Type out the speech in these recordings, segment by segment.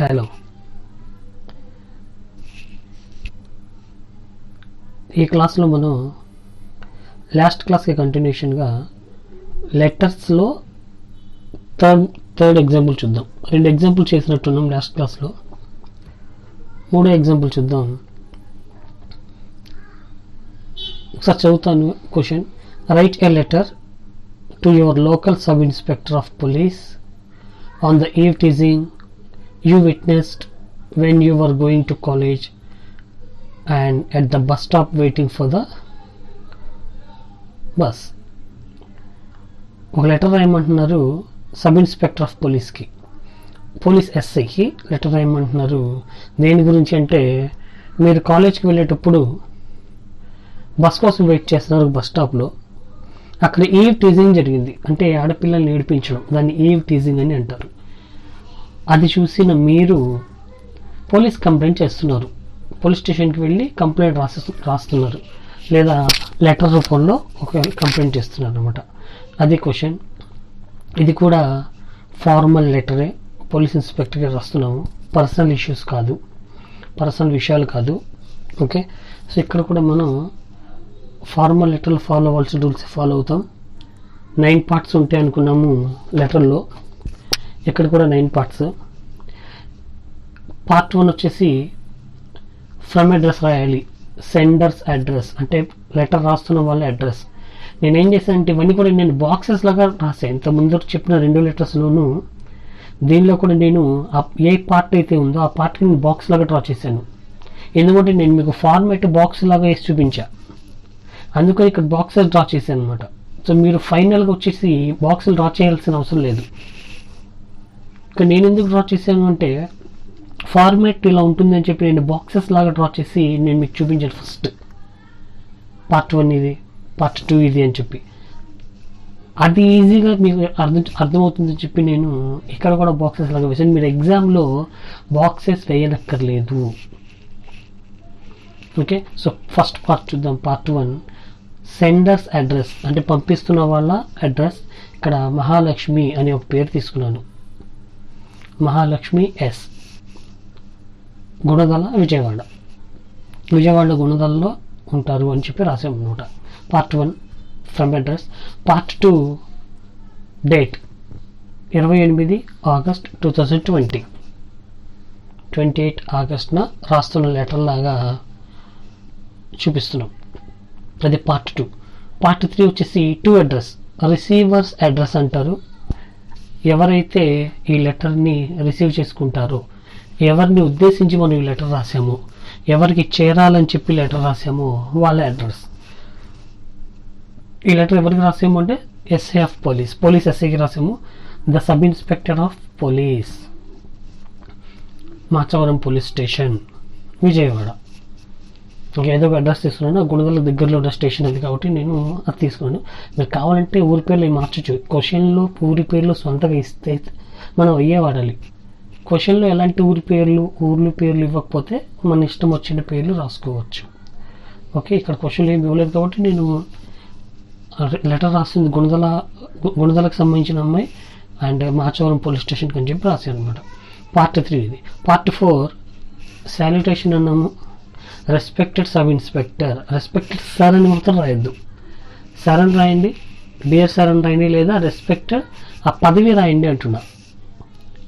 Hello, ఈ క్లాస్లో మనం లాస్ట్ క్లాస్కి కంటిన్యూషన్గా లెటర్స్లో థర్డ్ ఎగ్జాంపుల్ చూద్దాం. 2 ఎగ్జాంపుల్ చేసినట్టున్నాం లాస్ట్ క్లాస్లో. 3వ ఎగ్జాంపుల్ చూద్దాం. ఒకసారి చదువుతాను question. Right a letter to your local sub inspector of police on the eve teasing you witnessed when you were going to college and at the bus stop waiting for the bus. ఒక letter రాయమంటున్నారు sub inspector of పోలీస్కి, police ఎస్ఐకి letter రాయమంటున్నారు. దేని గురించి అంటే, మీరు కాలేజ్కి వెళ్ళేటప్పుడు bus కోసం వెయిట్ చేస్తున్నారు బస్ స్టాప్లో. అక్కడ ఈవ్ టీజింగ్ జరిగింది, అంటే ఆడపిల్లల్ని ఏడిపించడం, దాన్ని ఈవ్ టీజింగ్ అని అంటారు. అది చూసిన మీరు పోలీస్ కంప్లైంట్ చేస్తున్నారు, పోలీస్ స్టేషన్కి వెళ్ళి కంప్లైంట్ రాస్తున్నారు, లేదా లెటర్ రూపంలో ఒక కంప్లైంట్ చేస్తున్నారు అనమాట. అది క్వశ్చన్. ఇది కూడా ఫార్మల్ లెటరే, పోలీస్ ఇన్స్పెక్టర్కి రాస్తున్నాము, పర్సనల్ ఇష్యూస్ కాదు, పర్సనల్ విషయాలు కాదు. ఓకే, సో ఇక్కడ కూడా మనం ఫార్మల్ లెటర్లు ఫాలో అవ్వాల్సిన రూల్స్ ఫాలో అవుతాం. 9 పార్ట్స్ ఉంటాయి అనుకున్నాము లెటర్లో, ఇక్కడ కూడా 9 పార్ట్స్. పార్ట్ 1 వచ్చేసి ఫ్రమ్ అడ్రస్ రాయాలి, సెండర్స్ అడ్రస్ అంటే లెటర్ రాస్తున్న వాళ్ళ అడ్రస్. నేనేం చేశానంటే ఇవన్నీ కూడా నేను బాక్సెస్ లాగా రాసాను. ఇంత ముందు చెప్పిన 2 లెటర్స్లోనూ దీనిలో కూడా నేను ఏ పార్ట్ అయితే ఉందో ఆ పార్ట్కి నేను బాక్స్ లాగా డ్రా చేశాను. ఎందుకంటే నేను మీకు ఫార్మాట్ బాక్స్ లాగా వేసి చూపించా, అందుకని ఇక్కడ బాక్సెస్ డ్రా చేశాను అనమాట. సో మీరు ఫైనల్గా వచ్చేసి బాక్సులు డ్రా చేయాల్సిన అవసరం లేదు. ఇక్కడ నేను ఎందుకు డ్రా చేశాను అంటే, ఫార్మాట్ ఇలా ఉంటుందని చెప్పి నేను బాక్సెస్ లాగా డ్రా చేసి నేను మీకు చూపించాను. ఫస్ట్ పార్ట్ 1 ఇది, పార్ట్ 2 ఇది అని చెప్పి, అది ఈజీగా మీకు అర్థమవుతుందని చెప్పి నేను ఇక్కడ కూడా బాక్సెస్ లాగా వేసాను. మీరు ఎగ్జామ్లో బాక్సెస్ వేయనక్కర్లేదు. ఓకే, సో ఫస్ట్ పార్ట్ చూద్దాం. పార్ట్ 1 సెండర్స్ అడ్రస్ అంటే పంపిస్తున్న వాళ్ళ అడ్రస్. ఇక్కడ మహాలక్ష్మి అనే ఒక పేరు తీసుకున్నాను, మహాలక్ష్మి ఎస్, గుణదల విజయవాడ గుణదలలో ఉంటారు అని చెప్పి రాసాం అనమాట. Part 1 from address. Part 2 date 28 August 2020, 28 ఆగస్ట్న రాస్తున్న లెటర్ లాగా చూపిస్తున్నాం. అది పార్ట్ 2. పార్ట్ 3 వచ్చేసి టు అడ్రస్, రిసీవర్స్ అడ్రస్ అంటారు. ఎవరైతే ఈ లెటర్ని రిసీవ్ చేసుకుంటారో, ఎవరిని ఉద్దేశించి మనం ఈ లెటర్ రాసామో, ఎవరికి చేరాలని చెప్పి లెటర్ రాసామో వాళ్ళ అడ్రస్. ఈ లెటర్ ఎవరికి రాసాము అంటే ఎస్ఐ ఆఫ్ పోలీస్, పోలీస్ ఎస్ఐకి రాసాము. The sub inspector of police, Machavaram police station, Vijayawada. ఏదో ఒక అడ్రస్ తీసుకున్నాను, గుణదల దగ్గరలో ఉన్న స్టేషన్ అది కాబట్టి నేను అది తీసుకున్నాను. మీరు కావాలంటే ఊరి పేర్లు మార్చచ్చు. క్వశ్చన్లో ఊరి పేర్లు సొంతగా ఇస్తే మనం అయ్యే వాడాలి. క్వశ్చన్లో ఎలాంటి ఊరి పేర్లు ఇవ్వకపోతే మన ఇష్టం వచ్చిన పేర్లు రాసుకోవచ్చు. ఓకే, ఇక్కడ క్వశ్చన్లు ఏమి ఇవ్వలేదు కాబట్టి నేను లెటర్ రాసింది గుణదలకు సంబంధించిన అమ్మాయి అండ్ మాచవరం పోలీస్ స్టేషన్కి అని చెప్పి రాశాను అనమాట. పార్ట్ 3 ఇది. పార్ట్ 4 శాల్యుటేషన్ అన్నాము. Respected sub inspector, respected sir అని మాత్రం రాయొద్దు, సార్ అని రాయండి, డియర్ సార్ అని రాయండి, లేదా రెస్పెక్టెడ్ ఆ పదవి రాయండి అంటున్నా.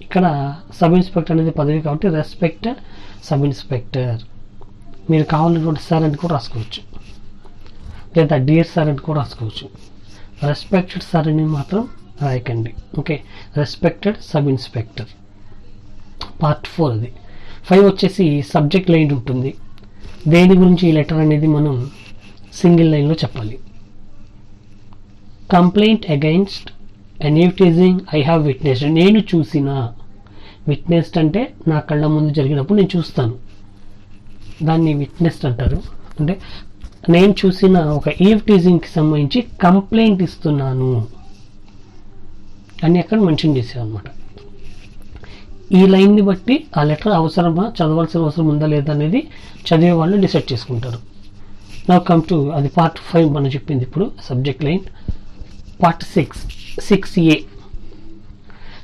ఇక్కడ సబ్ ఇన్స్పెక్టర్ అనేది పదవి కాబట్టి రెస్పెక్టెడ్ సబ్ ఇన్స్పెక్టర్. మీరు కావాలనుకుంటే సార్ అని కూడా రాసుకోవచ్చు, లేదా డియర్ సార్ అని కూడా రాసుకోవచ్చు. రెస్పెక్టెడ్ సార్ అని మాత్రం రాయకండి. Okay, respected sub inspector. Part 4 అది. 5 వచ్చేసి సబ్జెక్ట్ లైన్ ఉంటుంది. దేని గురించి ఈ లెటర్ అనేది మనం సింగిల్ లైన్లో చెప్పాలి. Complaint against an eve teasing I have witnessed, నేను చూసిన. విట్నెస్డ్ అంటే నా కళ్ళ ముందు జరిగినప్పుడు నేను చూస్తాను, దాన్ని విట్నెస్డ్ అంటారు. అంటే నేను చూసిన ఒక ఈవ్ టీజింగ్కి సంబంధించి కంప్లైంట్ ఇస్తున్నాను అని అక్కడ మెన్షన్ చేశాను అనమాట. ఈ లైన్ని బట్టి ఆ లెటర్ అవసరమా, చదవాల్సిన అవసరం ఉందా లేదా అనేది చదివే వాళ్ళు డిసైడ్ చేసుకుంటారు. నా కమ్ టు అది పార్ట్ 5 మనం చెప్పింది ఇప్పుడు సబ్జెక్ట్ లైన్. Part 6 6A.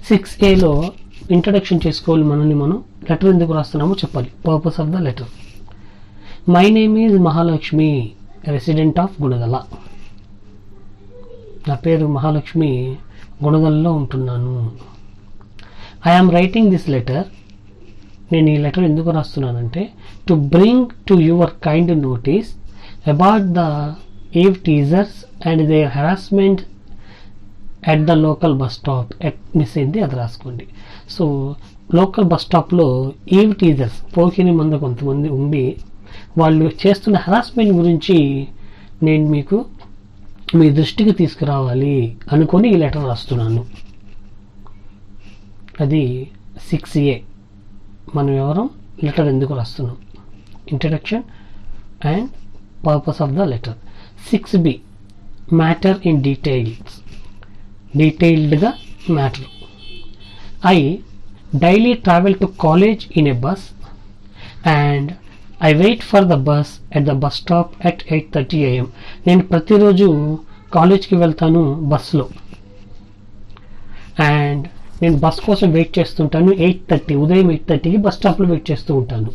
6Aలో ఇంట్రడక్షన్ చేసుకోవాలి, మనల్ని మనం లెటర్ ఎందుకు రాస్తున్నామో చెప్పాలి. Purpose of the letter. My name is Mahalakshmi, resident of Gunadala. నా పేరు మహాలక్ష్మి, గుణదలలో ఉంటున్నాను. I am writing this letter, నేను ఈ లెటర్ ఎందుకు రాస్తున్నానంటే to bring to your kind notice about the eve teasers and their harassment at the local bus stop. Miss అయింది, అది రాసుకోండి. సో లోకల్ బస్ స్టాప్లో ఈవ్ టీజర్స్, పోకిరి మంద కొంతమంది ఉండి వాళ్ళు చేస్తున్న హెరాస్మెంట్ గురించి నేను మీకు మీ దృష్టికి తీసుకురావాలి అనుకొని ఈ లెటర్ రాస్తున్నాను. అది 6A. మనం ఎవరం, లెటర్ ఎందుకు రాస్తున్నాం, introduction and purpose of the letter. 6B matter in details, డీటెయిల్డ్గా matter. I daily travel to college in a bus and I wait for the bus at the bus stop at 8:30 AM. నేను ప్రతిరోజు కాలేజ్కి వెళ్తాను బస్లో, and నేను bus కోసం wait చేస్తుంటాను. 8:30 ఉదయం 8:30కి బస్ స్టాప్లో వెయిట్ చేస్తూ ఉంటాను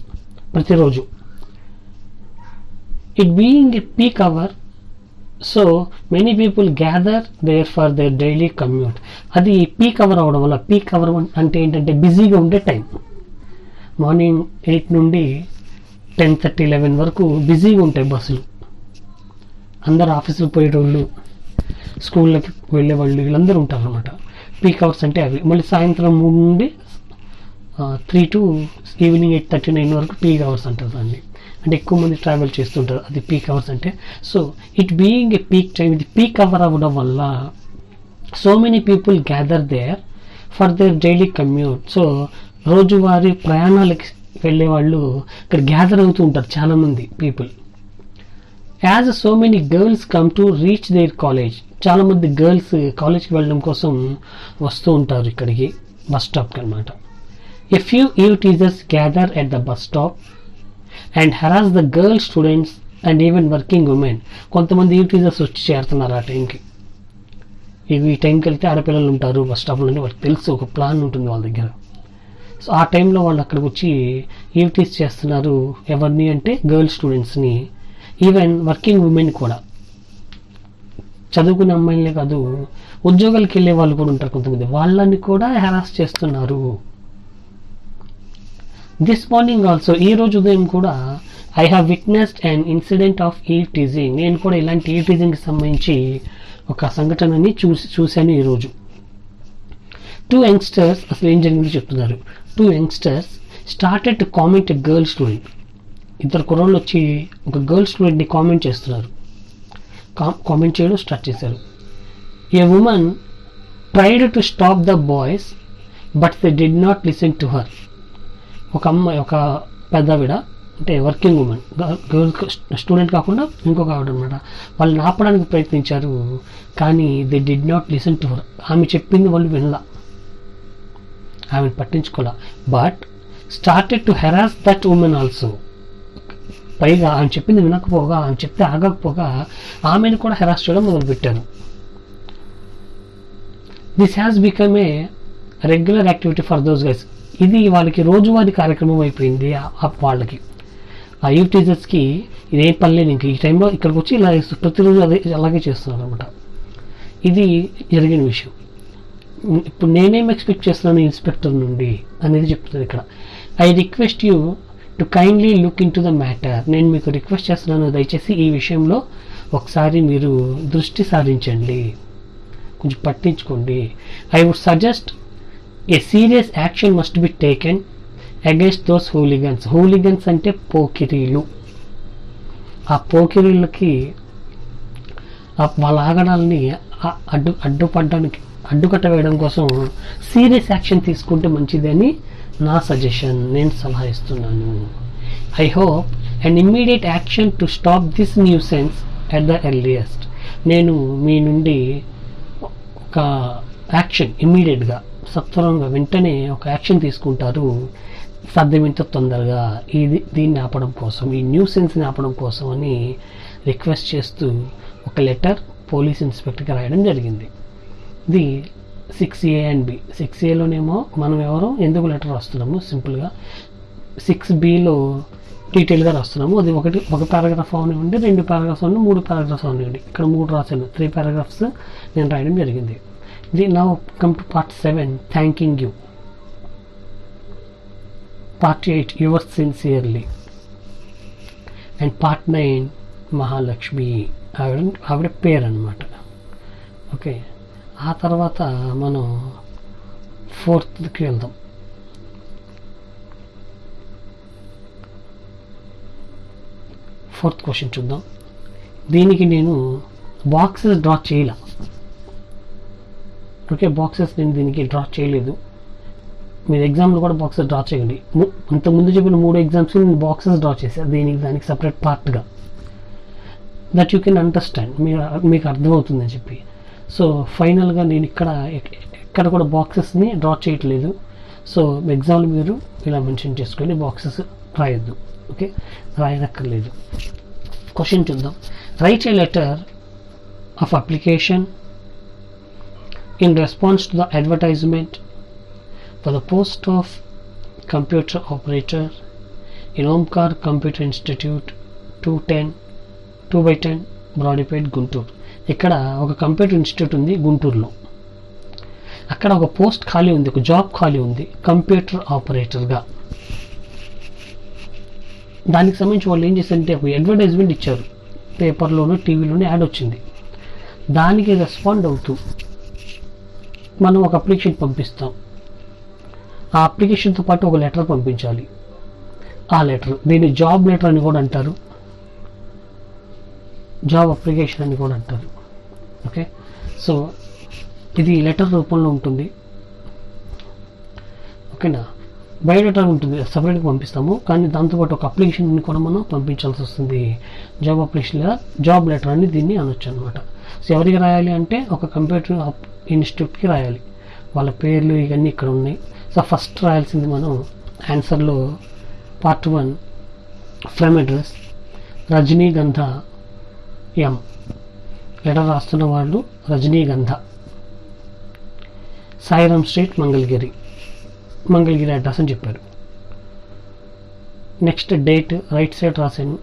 ప్రతిరోజు. It being a peak hour, so many people gather there for their daily commute. అది పీక్ అవర్ అవడం వల్ల, పీక్ అవర్ అంటే ఏంటంటే బిజీగా ఉండే టైం. మార్నింగ్ 8 నుండి 10:30, 11 వరకు బిజీగా ఉంటాయి బస్సులు. అందరు ఆఫీసులకు పోయేటోళ్ళు, స్కూళ్ళకి వెళ్ళేవాళ్ళు, వీళ్ళందరూ ఉంటారు అనమాట. పీక్ అవర్స్ అంటే అవి. మళ్ళీ సాయంత్రం 3 నుండి 3 టు ఈవినింగ్ 8:39 వరకు పీక్ అవర్స్ అంటారు దాన్ని. అంటే ఎక్కువ మంది ట్రావెల్ చేస్తుంటారు, అది పీక్ అవర్స్ అంటే. So it being a peak time, ఇది పీక్ అవర్ అవ్వడం వల్ల so many people gather there for their daily commute. So రోజువారీ ప్రయాణాలకి వెళ్ళే వాళ్ళు ఇక్కడ గ్యాదర్ అవుతూ ఉంటారు చాలామంది people. As so many girls come to reach their college, చాలామంది గర్ల్స్ కాలేజ్కి వెళ్ళడం కోసం వస్తూ ఉంటారు ఇక్కడికి, బస్ స్టాప్కి అనమాట. A few eve teasers gather at the bus stop and harass the girl students and even working women. కొంతమంది ఈవ్ టీజర్స్ వచ్చి చేరుతున్నారు ఆ టైంకి. ఈ టైంకి వెళ్తే ఆడపిల్లలు ఉంటారు బస్ స్టాప్లోనే, వాళ్ళకి తెలుసు, ఒక ప్లాన్ ఉంటుంది వాళ్ళ దగ్గర. సో ఆ టైంలో వాళ్ళు అక్కడికి వచ్చి ఈవ్టీస్ చేస్తున్నారు. ఎవరిని అంటే గర్ల్ స్టూడెంట్స్ని, ఈవెన్ వర్కింగ్ ఉమెన్ కూడా. చదువుకునే అమ్మాయిలే కాదు, ఉద్యోగాలకు వెళ్ళే వాళ్ళు కూడా ఉంటారు కొంతమంది, వాళ్ళని కూడా హెరాస్ చేస్తున్నారు. దిస్ మార్నింగ్ ఆల్సో, ఈ రోజు ఉదయం కూడా I have witnessed an incident of eve teasing, నేను కూడా ఇలాంటి ఈవ్ టీజింగ్కి సంబంధించి ఒక సంఘటనని చూశాను ఈరోజు. 2 యంగ్స్టర్స్, అసలు ఏం జరిగిందో చెప్తున్నారు. 2 youngsters started to comment a girl student. 2 కుర్రోళ్ళు వచ్చి ఒక గర్ల్ స్టూడెంట్ని కామెంట్ చేస్తున్నారు, కామెంట్ చేయడం స్టార్ట్ చేశారు. A woman tried to stop the boys but they did not listen to her. ఒక అమ్మాయి, ఒక పెద్దవిడ, అంటే వర్కింగ్ ఉమెన్, గర్ల్ స్టూడెంట్ కాకుండా ఇంకొక ఆవిడ అనమాట. వాళ్ళని ఆపడానికి ప్రయత్నించారు, కానీ they did not listen to her. ఆమె చెప్పింది వాళ్ళు వినలా, ఆమెను పట్టించుకోలే. But started to harass that women also. పైగా ఆమె చెప్పింది వినకపోగా, ఆమె చెప్తే ఆగకపోగా ఆమెను కూడా హెరాస్ చేయడం మొదలుపెట్టారు. This has become a regular activity for those guys. ఇది వాళ్ళకి రోజువారీ కార్యక్రమం అయిపోయింది. వాళ్ళకి ఆ ఈవ్ టీచర్స్కి ఇదే పని లేదు, ఇంక ఈ టైంలో ఇక్కడికి వచ్చి ఇలా ప్రతిరోజు అలాగే చేస్తున్నారు అనమాట. ఇది జరిగిన విషయం. ఇప్పుడు నేనేం ఎక్స్పెక్ట్ చేస్తున్నాను ఇన్స్పెక్టర్ నుండి అనేది చెప్తుంది ఇక్కడ. I request you to kindly look in to the matter. నేను మీకు రిక్వెస్ట్ చేస్తున్నాను, దయచేసి ఈ విషయంలో ఒకసారి మీరు దృష్టి సారించండి, కొంచెం పట్టించుకోండి. I would suggest a serious action must be taken against those hooligans. Hooligans అంటే పోకిరీలు. ఆ పోకిరీలకి వాళ్ళ ఆగడాలని అడ్డుకట్ట వేయడం కోసం సీరియస్ యాక్షన్ తీసుకుంటే మంచిదని నా సజెషన్, నేను సలహా ఇస్తున్నాను. I hope and immediate action to stop this nuisance at the earliest. నేను మీ నుండి ఒక యాక్షన్ ఇమ్మీడియట్గా, సత్వరంగా, వెంటనే ఒక యాక్షన్ తీసుకుంటారు సాధ్యమైనంత తొందరగా దీన్ని ఆపడం కోసం, ఈ న్యూసెన్స్ని ఆపడం కోసం అని రిక్వెస్ట్ చేస్తూ ఒక లెటర్ పోలీస్ ఇన్స్పెక్టర్కి రాయడం జరిగింది. ఇది 6A అండ్ B. 6Aలోనేమో మనం ఎవరో ఎందుకు లెటర్ రాస్తున్నాము సింపుల్గా, 6Bలో డీటెయిల్గా రాస్తున్నాము. అది ఒక పారాగ్రాఫ్ అవనివ్వండి, 2 పారాగ్రాఫ్స్ అవనివ్వండి, 3 పారాగ్రాఫ్స్ అవనివ్వండి. ఇక్కడ 3 రాశాను, 3 పారాగ్రాఫ్స్ నేను రాయడం జరిగింది. ఇది now come to part 7 thanking you. Part 8 yours sincerely. And part 9 Mahalakshmi, ఆవిడ పేరు అనమాట. ఓకే, ఆ తర్వాత మనం 4th వెళ్దాం. ఫోర్త్ క్వశ్చన్ చూద్దాం. దీనికి నేను బాక్సెస్ డ్రా చేయలే. ఓకే, బాక్సెస్ నేను దీనికి డ్రా చేయలేదు. మీరు ఎగ్జామ్లో కూడా బాక్సెస్ డ్రా చేయండి. అంతకుముందు చెప్పిన 3 ఎగ్జామ్స్కి నేను బాక్సెస్ డ్రా చేశాను, దానికి సపరేట్ పార్ట్గా, దట్ యూ కెన్ అండర్స్టాండ్, మీకు అర్థమవుతుందని చెప్పి. సో ఫైనల్గా నేను ఎక్కడ కూడా బాక్సెస్ని డ్రా చేయట్లేదు. సో ఎగ్జామ్లో మీరు ఇలా మెన్షన్ చేసుకోండి, బాక్సెస్ రాయొద్దు. ఓకే, రాయనక్కర్లేదు. క్వశ్చన్ చూద్దాం. Right A letter of application in response to the advertisement for the post of computer operator in Omkar computer institute 2/10 Brodipet Guntur. ఇక్కడ ఒక కంప్యూటర్ ఇన్స్టిట్యూట్ ఉంది గుంటూరులో. అక్కడ ఒక పోస్ట్ ఖాళీ ఉంది, ఒక జాబ్ ఖాళీ ఉంది కంప్యూటర్ ఆపరేటర్గా. దానికి సంబంధించి వాళ్ళు ఏం చేశారంటే ఒక అడ్వర్టైజ్మెంట్ ఇచ్చారు, పేపర్లోనూ టీవీలోనూ యాడ్ వచ్చింది. దానికి రెస్పాండ్ అవుతూ మనం ఒక అప్లికేషన్ పంపిస్తాం. ఆ అప్లికేషన్తో పాటు ఒక లెటర్ పంపించాలి. ఆ లెటర్, దీన్ని జాబ్ లెటర్ అని కూడా అంటారు, జాబ్ అప్లికేషన్ అని కూడా అంటారు. ఓకే, సో ఇది లెటర్ రూపంలో ఉంటుంది. ఓకేనా, బయోడేటా ఉంటుంది, సపరేట్గా పంపిస్తాము. కానీ దాంతోపాటు ఒక అప్లికేషన్ కూడా మనం పంపించాల్సి వస్తుంది. జాబ్ అప్లికేషన్ లేదా జాబ్ లెటర్ అని దీన్ని అనొచ్చు అనమాట. సో ఎవరికి రాయాలి అంటే ఒక కంప్యూటర్ ఇన్స్టిట్యూట్కి రాయాలి. వాళ్ళ పేర్లు ఇవన్నీ ఇక్కడ ఉన్నాయి. సో ఫస్ట్ రాయాల్సింది మనం ఆన్సర్లో part 1 from address Rajanigandha M. Letter రాస్తున్న వాళ్ళు రజనీగంధ, సాయిరామ్ స్ట్రీట్ మంగళగిరి అడ్రస్ అని చెప్పారు. నెక్స్ట్ డేట్ రైట్ సైడ్ రాశాను,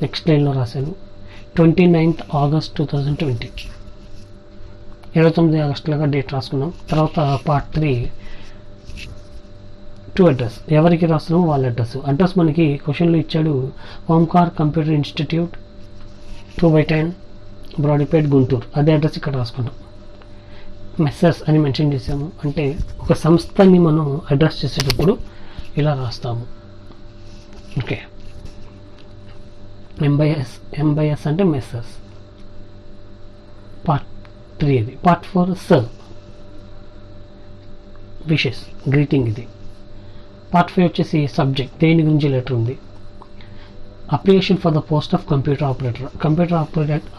నెక్స్ట్ లైన్లో రాశాను 29th August 2020, 29 ఆగస్టులాగా డేట్ రాసుకున్నాం. తర్వాత పార్ట్ 3 టు అడ్రస్, ఎవరికి రాస్తున్నామో వాళ్ళ అడ్రస్ మనకి క్వశ్చన్లో ఇచ్చాడు, ఓంకార్ కంప్యూటర్ ఇన్స్టిట్యూట్ 2/10 బ్రాడీపేట్ గుంటూరు. అదే అడ్రస్ ఇక్కడ రాసుకున్నాం. మెస్సర్స్ అని మెన్షన్ చేసాము, అంటే ఒక సంస్థని మనం అడ్రస్ చేసేటప్పుడు ఇలా రాస్తాము. ఓకే, ఎంబైఎస్ అంటే మెస్సర్స్. పార్ట్ 3 ఇది. పార్ట్ 4 సర్, విషెస్, గ్రీటింగ్ ఇది. పార్ట్ 5 వచ్చేసి సబ్జెక్ట్, దేని గురించి లెటర్ ఉంది. Application for the post of computer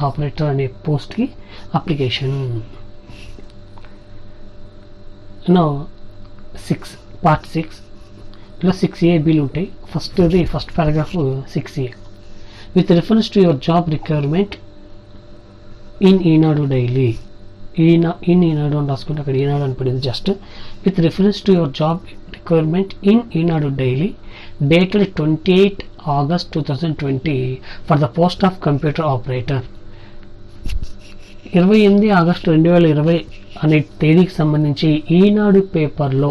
operator అనే పోస్ట్కి అప్లికేషన్. నో 6 పార్ట్ 6 ఇలా 6A Bలు ఉంటాయి. First paragraph 6A. With reference to your job requirement in Eenadu daily. Eenadu అని రాసుకుంటే అక్కడ ఈనాడు అని పడింది just. With reference to your job requirement in Eenadu daily dated 28 August 2020 for the post of computer operator. 28 August 2020 అనే తేదీకి సంబంధించి ఈనాడు పేపర్లో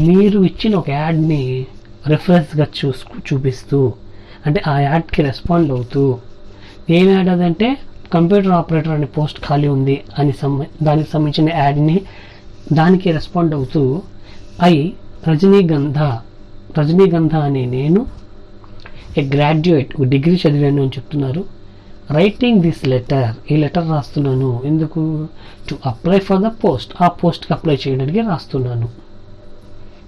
మీరు ఇచ్చిన ఒక యాడ్ని రెఫరెన్స్గా చూపిస్తూ, అంటే ఆ యాడ్కి రెస్పాండ్ అవుతూ, ఏం యాడ్ అదంటే కంప్యూటర్ ఆపరేటర్ అనే పోస్ట్ ఖాళీ ఉంది అని దానికి సంబంధించిన యాడ్ని దానికి రెస్పాండ్ అవుతూ రజనీగంధ అనే నేను ఏ గ్రాడ్యుయేట్, డిగ్రీ చదివాను అని చెప్తున్నారు. రైటింగ్ దిస్ లెటర్, ఈ లెటర్ రాస్తున్నాను ఎందుకు, to apply for the post, ఆ పోస్ట్కి అప్లై చేయడానికి రాస్తున్నాను.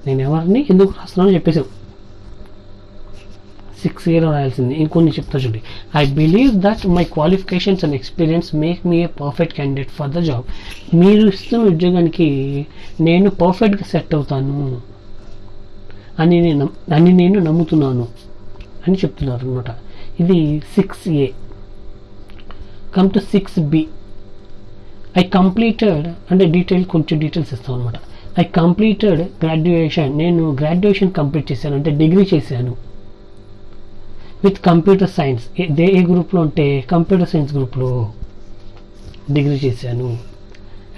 నేను ఎవరిని ఎందుకు రాస్తున్నాను చెప్పేసి 6A రాయాల్సింది. ఇంకొన్ని చెప్తా చూడండి. I believe that my qualifications and experience make me a perfect candidate for the job. మీరు ఇస్తున్న ఉద్యోగానికి నేను పర్ఫెక్ట్గా సెట్ అవుతాను అని నేను నమ్ముతున్నాను అని చెప్తున్నారు అనమాట. ఇది 6A. Come to 6B. I completed అంటే కొంచెం డీటెయిల్స్ ఇస్తాం అనమాట. ఐ కంప్లీటెడ్ గ్రాడ్యుయేషన్, నేను గ్రాడ్యుయేషన్ కంప్లీట్ చేశాను అంటే డిగ్రీ చేశాను. విత్ కంప్యూటర్ సైన్స్, ఏ గ్రూప్లో అంటే కంప్యూటర్ సైన్స్ గ్రూప్లో డిగ్రీ చేశాను.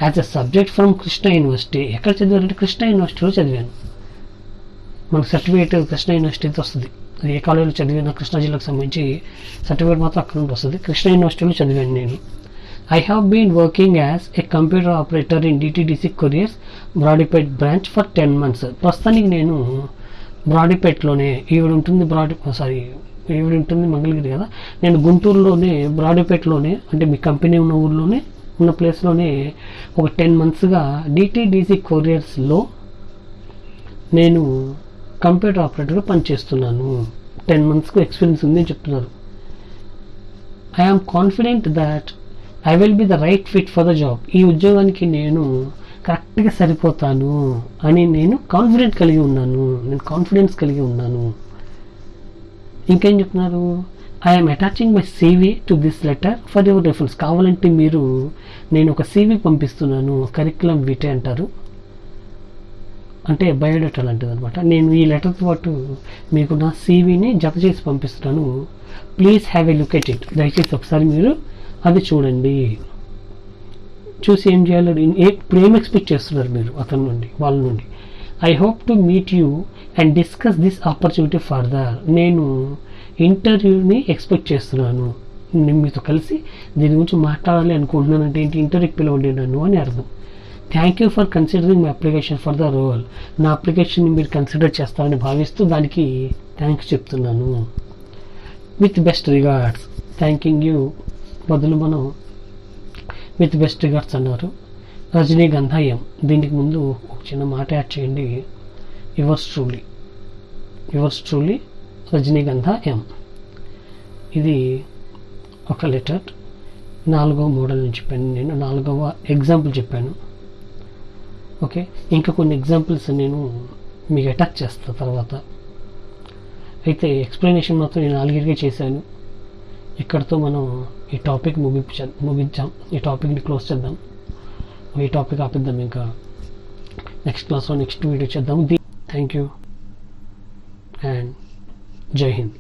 As a subject from Krishna university, ఎక్కడ చదివానంటే కృష్ణ యూనివర్సిటీలో చదివాను. మనకు సర్టిఫికేట్ కృష్ణ యూనివర్సిటీతో వస్తుంది. అది ఏ కాలేజీలో చదివినా కృష్ణా జిల్లాకు సంబంధించి సర్టిఫికేట్ మాత్రం అక్కడ నుండి వస్తుంది. కృష్ణ యూనివర్సిటీలో చదివాను నేను. I have been working as a computer operator in DTDC couriers Brodipet branch for 10 months. ప్రస్తుతానికి నేను బ్రాడీపేట్లోనే, ఈవిడ ఉంటుంది మంగళగిరి కదా, నేను గుంటూరులోనే బ్రాడీపేట్లోనే అంటే మీ కంపెనీ ఉన్న ఊర్లోనే ఉన్న ప్లేస్లోనే ఒక 10 monthsగా డిటీడీసీ కొరియర్స్లో నేను కంప్యూటర్ ఆపరేటర్గా పనిచేస్తున్నాను. 10 monthsకు ఎక్స్పీరియన్స్ ఉంది అని చెప్తున్నారు. I am confident that I will be the right fit for the job, ఈ ఉద్యోగానికి నేను కరెక్ట్గా సరిపోతాను అని నేను కాన్ఫిడెన్స్ కలిగి ఉన్నాను. ఇంకేం చెప్తున్నారు, I'm attaching my CV to this letter for your reference, కావాలంటే నేను ఒక CV పంపిస్తున్నాను, కరికులం విటే అంటారు, అంటే బయోడేటా లాంటిది అనమాట. నేను ఈ లెటర్తో పాటు మీకు నా CVని జత చేసి పంపిస్తున్నాను. Please have a look at it, దయచేసి ఒకసారి మీరు అది చూడండి. చూసి ఏం చేయాలో, ఇప్పుడు ఏం ఎక్స్పెక్ట్ చేస్తున్నారు మీరు వాళ్ళ నుండి. I hope to meet you and discuss this opportunity further, నేను ఇంటర్వ్యూని ఎక్స్పెక్ట్ చేస్తున్నాను, నేను మీతో కలిసి దీని గురించి మాట్లాడాలి అనుకుంటున్నాను. అంటే ఏంటి, ఇంటర్వ్యూకి పిలవండి నన్ను అని అర్థం. Thank you for considering my application for the role, నా అప్లికేషన్ని మీరు కన్సిడర్ చేస్తారని భావిస్తూ దానికి థ్యాంక్స్ చెప్తున్నాను. With best regards, thanking you బదులు మనం విత్ బెస్ట్ రిగార్డ్స్ అన్నారు. రజనీగంధ ఎం, దీనికి ముందు ఒక చిన్న మాట యాడ్ చేయండి. యువర్స్ ట్రూలీ రజనీగంధ ఎం. ఇది ఒక లెటర్. 4వ మోడల్ నుంచి చెప్పాను, నేను 4వ ఎగ్జాంపుల్ చెప్పాను. ఓకే, ఇంకా కొన్ని ఎగ్జాంపుల్స్ నేను మీకు అటాచ్ చేస్తాను తర్వాత. అయితే ఎక్స్ప్లెనేషన్ మాత్రం నేను 4గే చేశాను. ఇక్కడితో మనం ఈ టాపిక్ ముగించాం, ఈ టాపిక్ని క్లోజ్ చేద్దాం, ఈ టాపిక్ ఆపిద్దాం. ఇంకా నెక్స్ట్ క్లాస్లో నెక్స్ట్ వీడియో చేద్దాం. థ్యాంక్ యూ అండ్ జై హింద్.